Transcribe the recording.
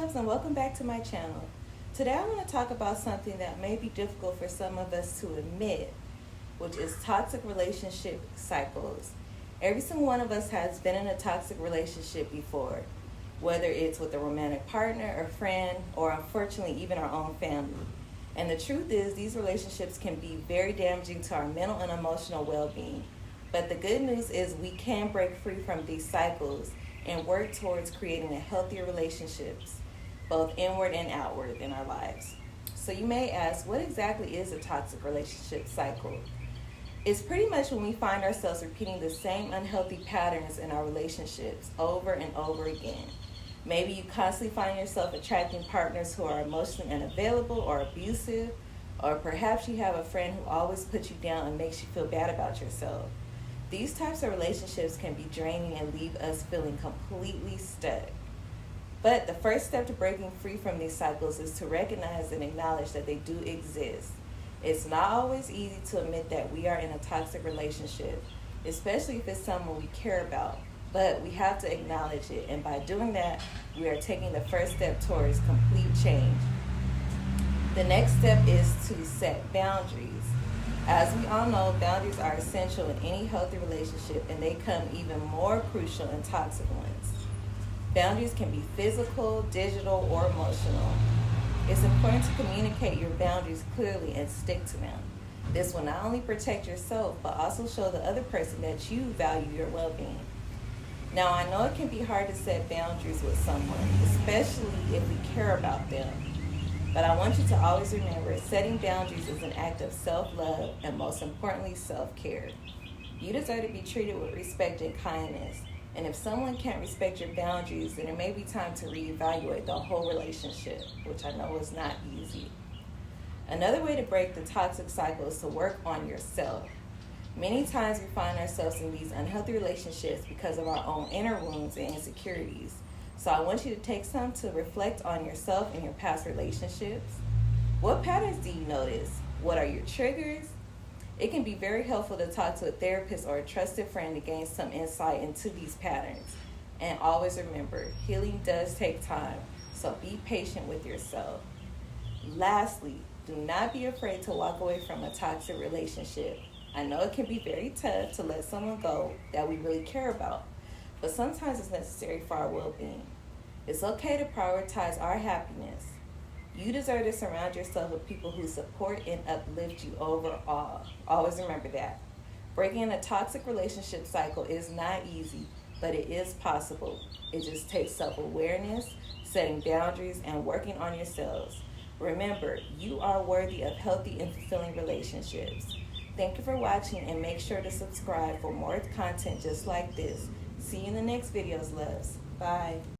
loves, and welcome back to my channel. Today I want to talk about something that may be difficult for some of us to admit, which is toxic relationship cycles. Every single one of us has been in a toxic relationship before, whether it's with a romantic partner or friend, or unfortunately even our own family. And the truth is, these relationships can be very damaging to our mental and emotional well-being. But the good news is we can break free from these cycles and work towards creating a healthier relationships, both inward and outward in our lives. So you may ask, what exactly is a toxic relationship cycle? It's pretty much when we find ourselves repeating the same unhealthy patterns in our relationships over and over again. Maybe you constantly find yourself attracting partners who are emotionally unavailable or abusive, or perhaps you have a friend who always puts you down and makes you feel bad about yourself. These types of relationships can be draining and leave us feeling completely stuck. But the first step to breaking free from these cycles is to recognize and acknowledge that they do exist. It's not always easy to admit that we are in a toxic relationship, especially if it's someone we care about. But we have to acknowledge it, and by doing that, we are taking the first step towards complete change. The next step is to set boundaries. As we all know, boundaries are essential in any healthy relationship, and they come even more crucial in toxic ones. Boundaries can be physical, digital, or emotional. It's important to communicate your boundaries clearly and stick to them. This will not only protect yourself, but also show the other person that you value your well-being. Now, I know it can be hard to set boundaries with someone, especially if we care about them. But I want you to always remember, setting boundaries is an act of self-love and, most importantly, self-care. You deserve to be treated with respect and kindness. And if someone can't respect your boundaries, then it may be time to reevaluate the whole relationship, which I know is not easy. Another way to break the toxic cycle is to work on yourself. Many times we find ourselves in these unhealthy relationships because of our own inner wounds and insecurities. So I want you to take some to reflect on yourself and your past relationships. What patterns do you notice? What are your triggers? It can be very helpful to talk to a therapist or a trusted friend to gain some insight into these patterns. And always remember, healing does take time, so be patient with yourself. Lastly, do not be afraid to walk away from a toxic relationship. I know it can be very tough to let someone go that we really care about, but sometimes it's necessary for our well-being. It's okay to prioritize our happiness. You deserve to surround yourself with people who support and uplift you overall. Always remember that. Breaking a toxic relationship cycle is not easy, but it is possible. It just takes self-awareness, setting boundaries, and working on yourselves. Remember, you are worthy of healthy and fulfilling relationships. Thank you for watching, and make sure to subscribe for more content just like this. See you in the next videos, loves. Bye.